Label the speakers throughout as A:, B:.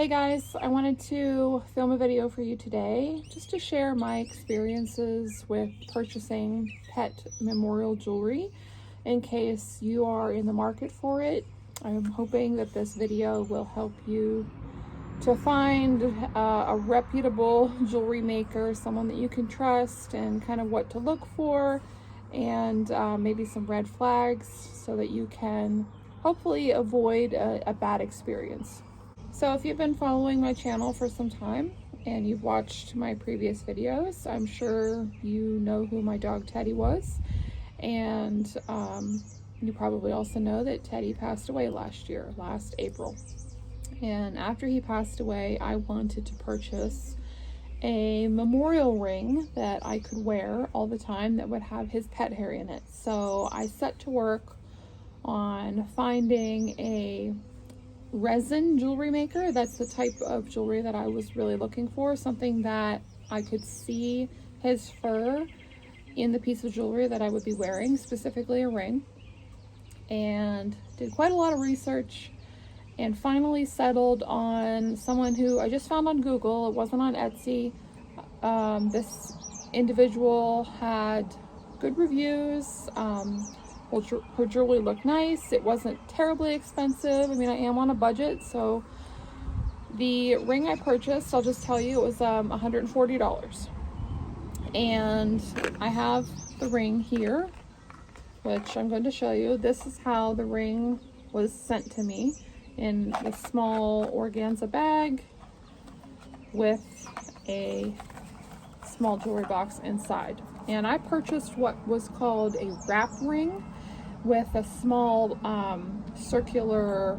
A: Hey guys, I wanted to film a video for you today just to share my experiences with purchasing pet memorial jewelry in case you are in the market for it. I'm hoping that this video will help you to find a reputable jewelry maker, someone that you can trust, and kind of what to look for, and maybe some red flags so that you can hopefully avoid a bad experience. So if you've been following my channel for some time and you've watched my previous videos, I'm sure you know who my dog Teddy was. And you probably also know that Teddy passed away last April. And after he passed away, I wanted to purchase a memorial ring that I could wear all the time that would have his pet hair in it. So I set to work on finding a resin jewelry maker. That's the type of jewelry that I was really looking for, something that I could see his fur in the piece of jewelry that I would be wearing, specifically a ring. And did quite a lot of research and finally settled on someone who I just found on Google. It wasn't on Etsy. This individual had good reviews. Her jewelry looked nice. It wasn't terribly expensive. I mean, I am on a budget, so the ring I purchased, I'll just tell you, it was $140. And I have the ring here, which I'm going to show you. This is how the ring was sent to me in a small organza bag with a small jewelry box inside. And I purchased what was called a wrap ring with a small circular,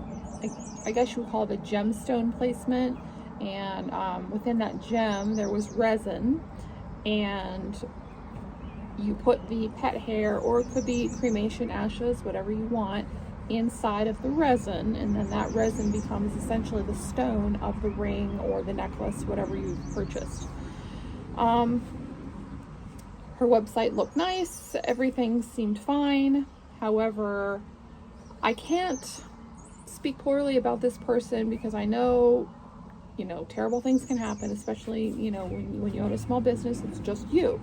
A: I guess you would call it a gemstone placement, and within that gem there was resin, and you put the pet hair, or it could be cremation ashes, whatever you want, inside of the resin, and then that resin becomes essentially the stone of the ring or the necklace, whatever you purchased. Her website looked nice, everything seemed fine. However, I can't speak poorly about this person because I know, terrible things can happen, especially, when you own a small business, it's just you.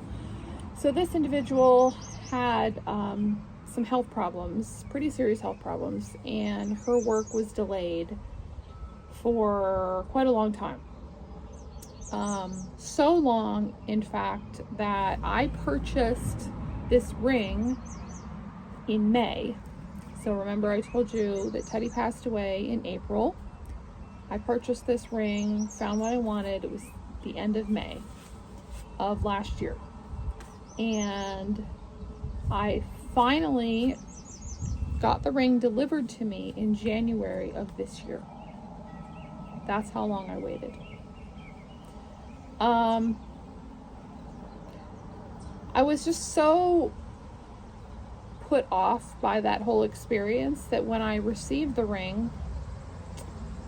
A: So this individual had some health problems, pretty serious health problems, and her work was delayed for quite a long time. So long, in fact, that I purchased this ring in May. So remember, I told you that Teddy passed away in April. I purchased this ring, found what I wanted. It was the end of May of last year. And I finally got the ring delivered to me in January of this year. That's how long I waited. I was just so put off by that whole experience that when I received the ring,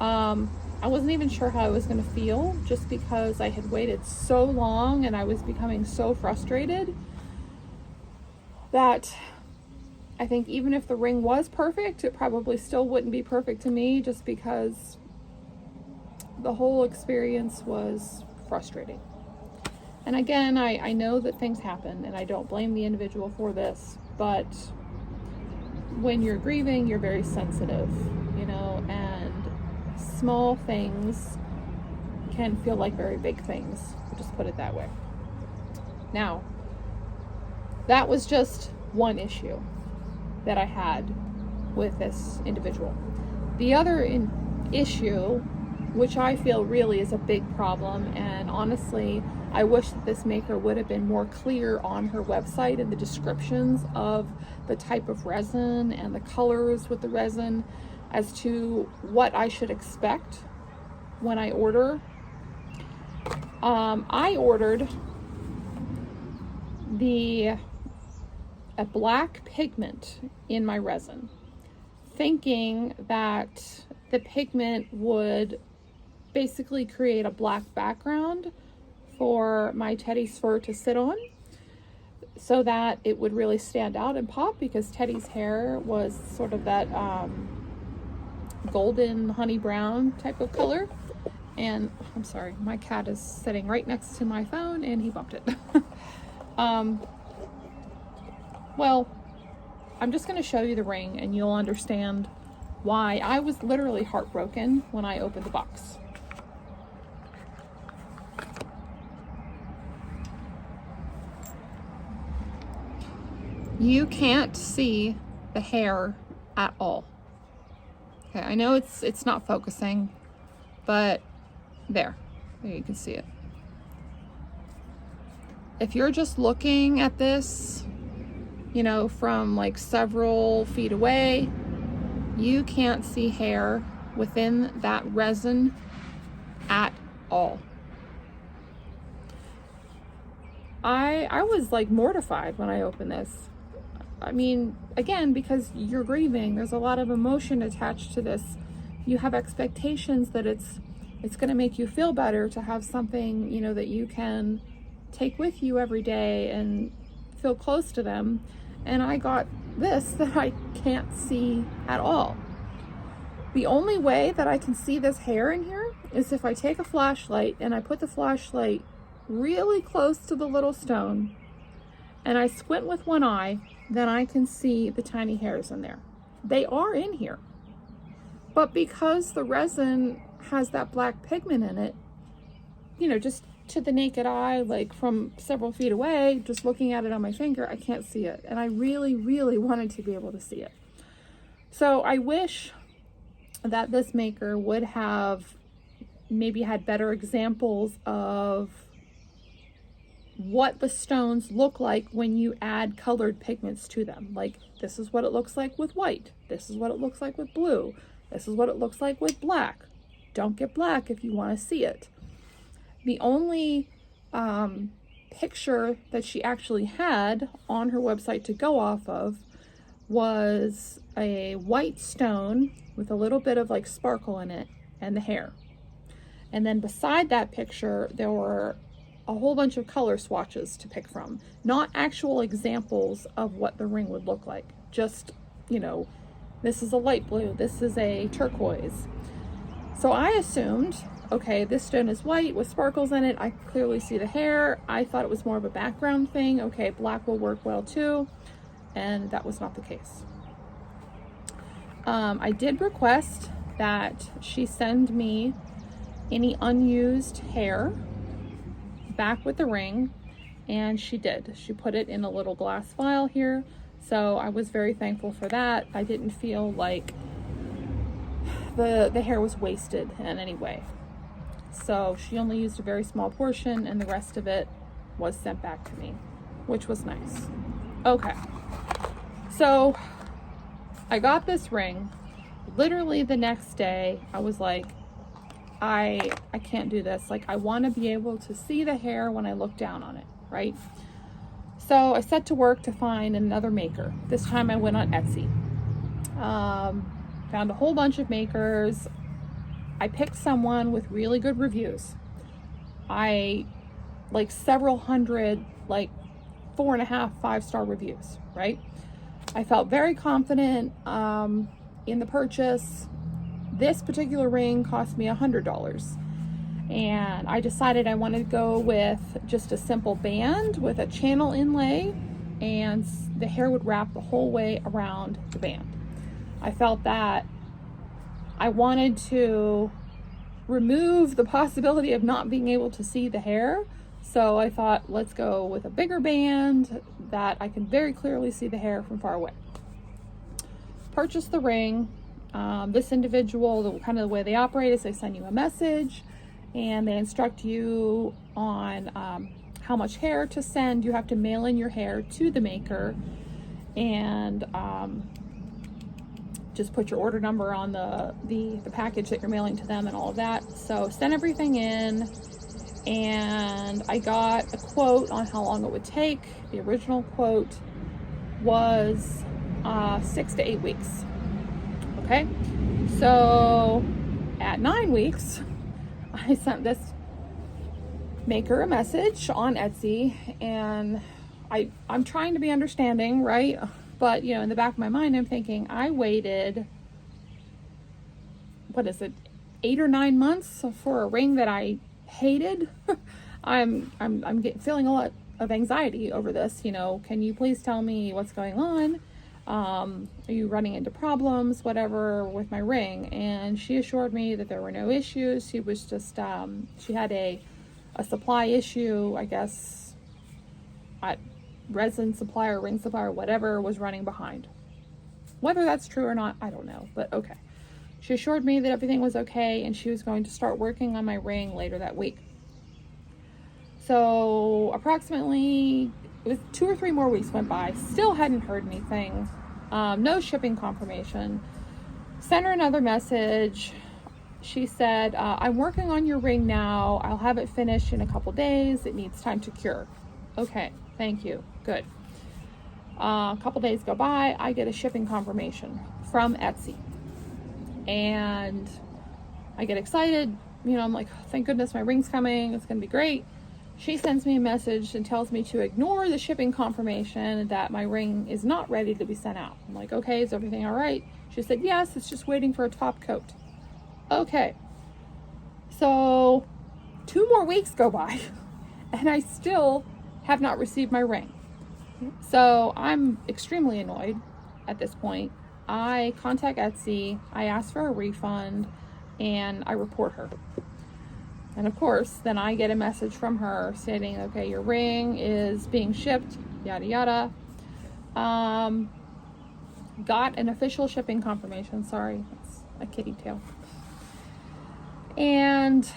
A: I wasn't even sure how I was going to feel, just because I had waited so long and I was becoming so frustrated that I think even if the ring was perfect, it probably still wouldn't be perfect to me, just because the whole experience was frustrating. And again, I know that things happen and I don't blame the individual for this, but when you're grieving, you're very sensitive, and small things can feel like very big things. I'll just put it that way. Now, that was just one issue that I had with this individual. The other issue, which I feel really is a big problem, and honestly, I wish that this maker would have been more clear on her website in the descriptions of the type of resin and the colors with the resin as to what I should expect when I order. I ordered a black pigment in my resin, thinking that the pigment would basically create a black background for my Teddy's fur to sit on, so that it would really stand out and pop, because Teddy's hair was sort of that golden honey brown type of color, And I'm sorry, my cat is sitting right next to my phone and he bumped it. Well, I'm just going to show you the ring and you'll understand why I was literally heartbroken when I opened the box. You can't see the hair at all. Okay, I know it's not focusing, but there you can see it. If you're just looking at this, you know, from like several feet away, you can't see hair within that resin at all. I was like mortified when I opened this. I mean, again, because you're grieving, there's a lot of emotion attached to this. You have expectations that it's going to make you feel better to have something, you know, that you can take with you every day and feel close to them. And I got this that I can't see at all. The only way that I can see this hair in here is if I take a flashlight and I put the flashlight really close to the little stone and I squint with one eye, then I can see the tiny hairs in there. They are in here. But because the resin has that black pigment in it, you know, just to the naked eye, like from several feet away, just looking at it on my finger, I can't see it. And I really, really wanted to be able to see it. So I wish that this maker would have maybe had better examples of what the stones look like when you add colored pigments to them. Like, this is what it looks like with white. This is what it looks like with blue. This is what it looks like with black. Don't get black if you want to see it. The only picture that she actually had on her website to go off of was a white stone with a little bit of like sparkle in it and the hair. And then beside that picture, there were a whole bunch of color swatches to pick from. Not actual examples of what the ring would look like. Just, you know, this is a light blue, this is a turquoise. So I assumed, okay, this stone is white with sparkles in it. I clearly see the hair. I thought it was more of a background thing. Okay, black will work well too. And that was not the case. I did request that she send me any unused hair back with the ring, and she did. She put it in a little glass vial here, so I was very thankful for that. I didn't feel like the hair was wasted in any way. So she only used a very small portion, and the rest of it was sent back to me, which was nice. Okay, so I got this ring. Literally the next day, I was like, I can't do this. Like, I want to be able to see the hair when I look down on it, right? So I set to work to find another maker. This time I went on Etsy. Found a whole bunch of makers. I picked someone with really good reviews. Like several hundred, like 4.5, 5-star reviews, right? I felt very confident in the purchase. This particular ring cost me $100, and I decided I wanted to go with just a simple band with a channel inlay, and the hair would wrap the whole way around the band. I felt that I wanted to remove the possibility of not being able to see the hair, so I thought, let's go with a bigger band that I can very clearly see the hair from far away. Purchased the ring. This individual, the kind of the way they operate is they send you a message and they instruct you on how much hair to send. You have to mail in your hair to the maker, and just put your order number on the package that you're mailing to them and all of that. So sent everything in, and I got a quote on how long it would take. The original quote was 6 to 8 weeks. Okay, so at 9 weeks, I sent this maker a message on Etsy, and I'm trying to be understanding, right? But, you know, in the back of my mind, I'm thinking, I waited, what is it, 8 or 9 months for a ring that I hated. I'm feeling a lot of anxiety over this. You know, can you please tell me what's going on? Are you running into problems, whatever, with my ring? And she assured me that there were no issues. She was just, she had a supply issue, I guess, resin supplier, ring supplier, whatever, was running behind. Whether that's true or not, I don't know, but okay. She assured me that everything was okay and she was going to start working on my ring later that week. So approximately, it was 2 or 3 more weeks went by, still hadn't heard anything, no shipping confirmation. Sent her another message. She said, I'm working on your ring now. I'll have it finished in a couple days. It needs time to cure. Okay, thank you, good. A couple days go by, I get a shipping confirmation from Etsy. And I get excited, you know, I'm like, oh, thank goodness my ring's coming, it's gonna be great. She sends me a message and tells me to ignore the shipping confirmation, that my ring is not ready to be sent out. I'm like, okay, is everything all right? She said, yes, it's just waiting for a top coat. Okay, so 2 more weeks go by and I still have not received my ring. So I'm extremely annoyed at this point. I contact Etsy, I ask for a refund, and I report her. And of course, then I get a message from her stating, okay, your ring is being shipped, yada yada. Got an official shipping confirmation. Sorry, that's a kitty tail. And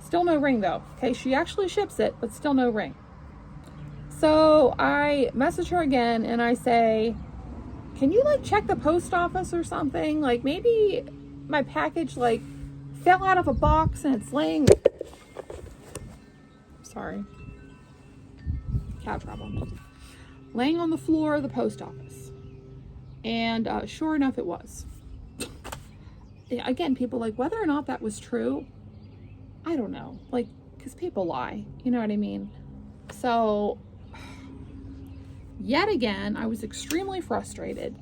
A: still no ring though. Okay, she actually ships it, but still no ring. So I message her again and I say, can you like check the post office or something? Like maybe my package like fell out of a box and it's laying, sorry, cat problems, laying on the floor of the post office. And sure enough, it was. Again, people like, whether or not that was true, I don't know. Like, because people lie, you know what I mean? So, yet again, I was extremely frustrated.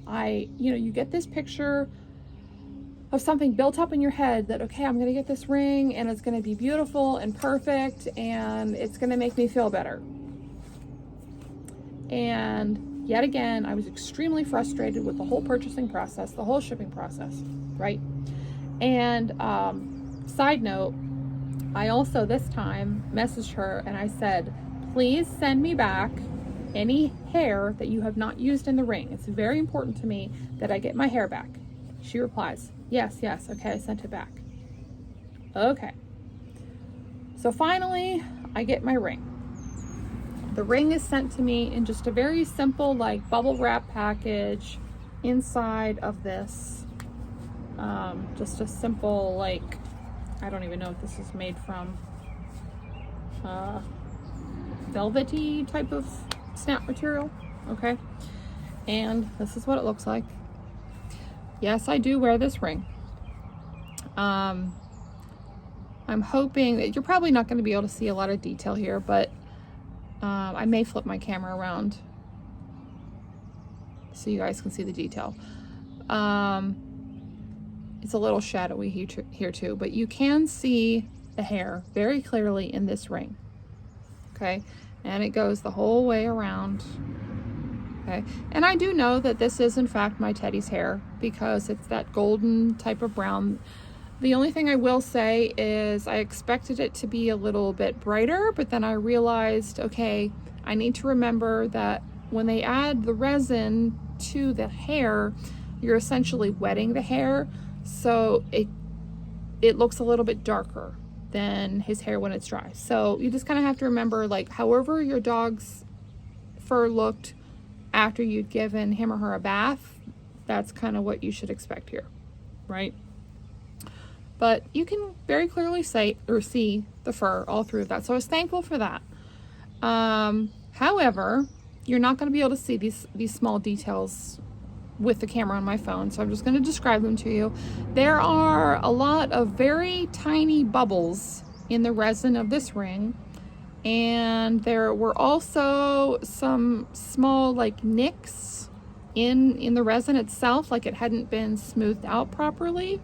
A: You get this picture of something built up in your head that, okay, I'm going to get this ring and it's going to be beautiful and perfect and it's going to make me feel better. And yet again, I was extremely frustrated with the whole purchasing process, the whole shipping process, right? And side note, I also this time messaged her and I said, please send me back any hair that you have not used in the ring. It's very important to me that I get my hair back. She replies, yes, okay, I sent it back. Okay. So finally, I get my ring. The ring is sent to me in just a very simple, like, bubble wrap package inside of this. Just a simple, like, I don't even know what this is made from. Velvety type of snap material. Okay. And this is what it looks like. Yes, I do wear this ring. I'm hoping that you're probably not going to be able to see a lot of detail here, but I may flip my camera around so you guys can see the detail. It's a little shadowy here too, but you can see the hair very clearly in this ring. Okay, and it goes the whole way around. Okay, and I do know that this is in fact my Teddy's hair because it's that golden type of brown. The only thing I will say is I expected it to be a little bit brighter, but then I realized, okay, I need to remember that when they add the resin to the hair, you're essentially wetting the hair, so it looks a little bit darker than his hair when it's dry. So you just kind of have to remember, like, however your dog's fur looked after you'd given him or her a bath, that's kind of what you should expect here, right? But you can very clearly see the fur all through that. So I was thankful for that. However, you're not going to be able to see these small details with the camera on my phone, so I'm just going to describe them to you. There are a lot of very tiny bubbles in the resin of this ring, and there were also some small like nicks in the resin itself, like it hadn't been smoothed out properly.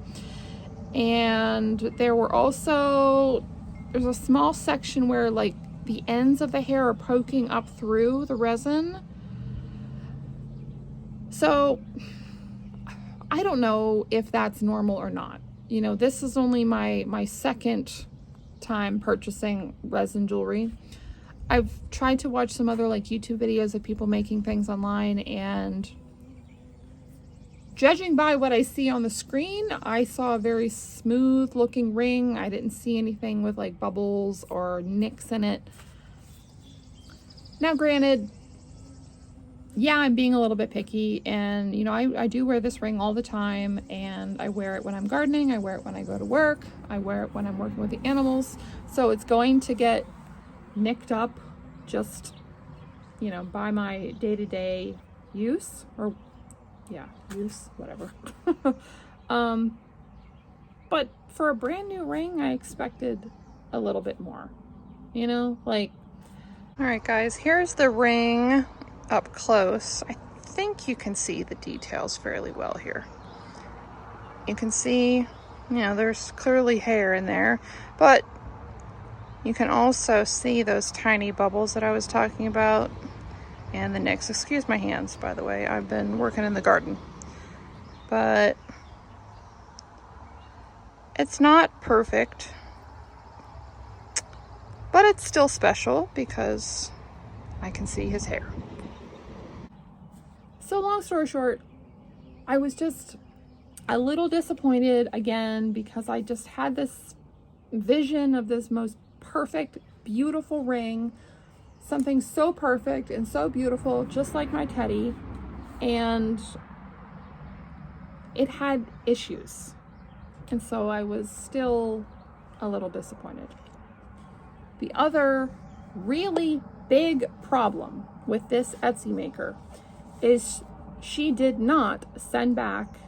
A: And there were also, there's a small section where like the ends of the hair are poking up through the resin. So I don't know if that's normal or not. You know, this is only my second time purchasing resin jewelry. I've tried to watch some other like YouTube videos of people making things online, and judging by what I see on the screen, I saw a very smooth looking ring. I didn't see anything with like bubbles or nicks in it. Now granted, yeah, I'm being a little bit picky, and you know, I do wear this ring all the time, and I wear it when I'm gardening, I wear it when I go to work, I wear it when I'm working with the animals, so it's going to get nicked up just, you know, by my day-to-day use, or yeah, use, whatever. But for a brand new ring, I expected a little bit more, you know, like, all right guys, here's the ring up close. I think you can see the details fairly well here. You can see, you know, there's clearly hair in there, but you can also see those tiny bubbles that I was talking about, and the nicks. Excuse my hands, by the way, I've been working in the garden. But it's not perfect, but it's still special because I can see his hair. So long story short, I was just a little disappointed again because I just had this vision of this most perfect, beautiful ring, something so perfect and so beautiful, just like my teddy, and it had issues. And so I was still a little disappointed. The other really big problem with this Etsy maker is she did not send back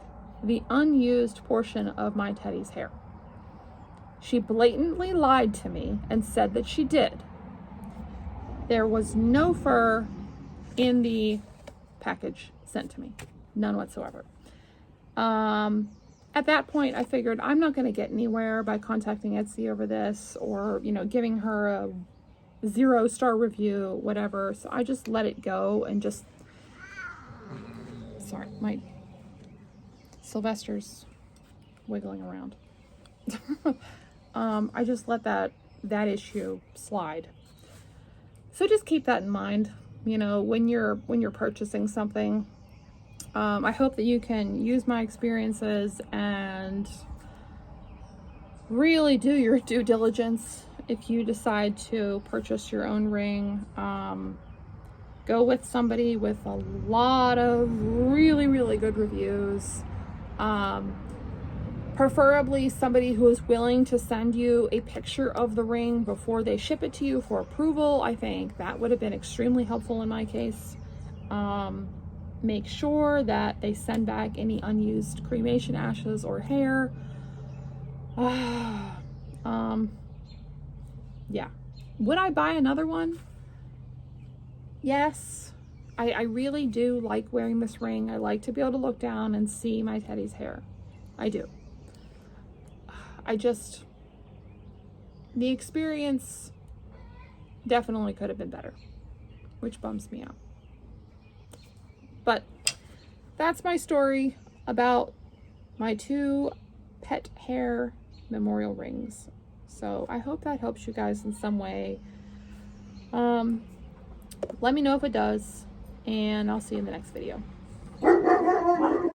A: the unused portion of my teddy's hair. She blatantly lied to me and said that she did. There was no fur in the package sent to me, none whatsoever. At that point, I figured I'm not going to get anywhere by contacting Etsy over this, or, you know, giving her a 0-star review, whatever. So I just let it go and just, sorry, my Sylvester's wiggling around. I just let that issue slide. So just keep that in mind, you know, when you're purchasing something. I hope that you can use my experiences and really do your due diligence if you decide to purchase your own ring. Go with somebody with a lot of really, really good reviews. Preferably somebody who is willing to send you a picture of the ring before they ship it to you for approval. I think that would have been extremely helpful in my case. Make sure that they send back any unused cremation ashes or hair. Yeah. Would I buy another one? Yes. I really do like wearing this ring. I like to be able to look down and see my teddy's hair. I do. The experience definitely could have been better, which bums me out. But that's my story about my 2 pet hair memorial rings. So I hope that helps you guys in some way. Let me know if it does, and I'll see you in the next video.